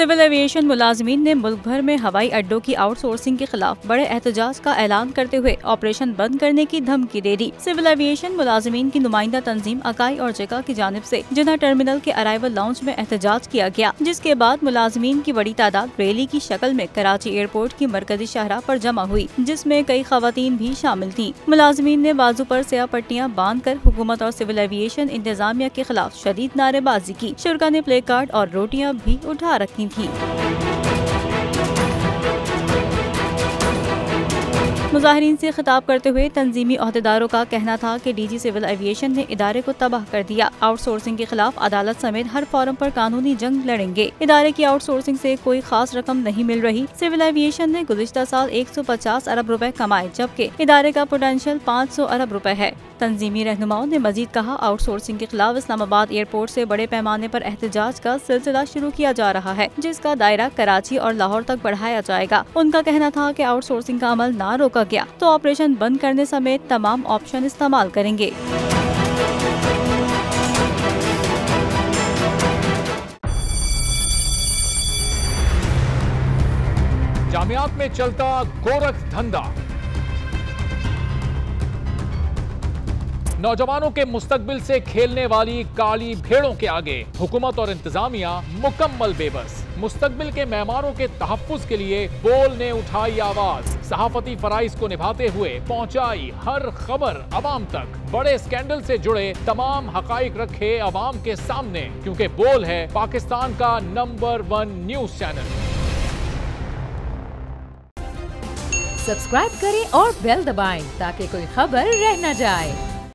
Civil aviation मुलाजमीन ने मुल्क भर में हवाई अड्डों की आउटसोर्सिंग के खिलाफ बड़े एहतजाज का ऐलान करते हुए ऑपरेशन बंद करने की धमकी दे दी। सिविल एविएशन मुलाजमीन की नुमाइंदा तंजीम अकाई और जगह की जानिब से जिन्ना टर्मिनल के अराइवल लाउंज में एहतजाज किया गया, जिसके बाद मुलाजमीन की बड़ी तादाद रैली की शक्ल में कराची एयरपोर्ट की मरकजी शाहरा पर जमा हुई, जिसमें कई खवातीन भी शामिल थीं। मुलाजमीन ने बाजू पर स्याह पट्टियां बांध कर हुकूमत और सिविल एविएशन इंतजामिया के खिलाफ शदीद नारेबाजी की। शुरका ने प्ले कार्ड और रोटियां भी उठा रखी थी। मुजाहिरीन से खिताब करते हुए तंजीमी ओहदेदारों का कहना था कि डीजी सिविल एविएशन ने इदारे को तबाह कर दिया। आउटसोर्सिंग के खिलाफ अदालत समेत हर फॉरम पर कानूनी जंग लड़ेंगे। इदारे की आउटसोर्सिंग से कोई खास रकम नहीं मिल रही। सिविल एविएशन ने गुज़िश्ता साल 150 अरब रुपए कमाए, जबकि इदारे का पोटेंशियल 500 अरब रुपए है। तंजीमी रहनुमाओं ने मजीद कहा, आउटसोर्सिंग के खिलाफ इस्लामाबाद एयरपोर्ट से बड़े पैमाने पर एहतजाज का सिलसिला शुरू किया जा रहा है, जिसका दायरा कराची और लाहौर तक बढ़ाया जाएगा। उनका कहना था कि आउटसोर्सिंग का अमल ना रोका गया तो ऑपरेशन बंद करने समेत तमाम ऑप्शन इस्तेमाल करेंगे। जामियात में चलता गोरख धंधा, नौजवानों के मुस्तकबिल से खेलने वाली काली भेड़ों के आगे हुकूमत और इंतजामिया मुकम्मल बेबस। मुस्तकबिल के मेहमानों के तहफ्फुज के लिए बोल ने उठाई आवाज, सहाफती फराइज को निभाते हुए पहुंचाई हर खबर अवाम तक, बड़े स्कैंडल से जुड़े तमाम हकाइक रखे अवाम के सामने, क्योंकि बोल है पाकिस्तान का नंबर 1 न्यूज चैनल। सब्सक्राइब करें और बेल दबाएं ताकि कोई खबर रह न जाए।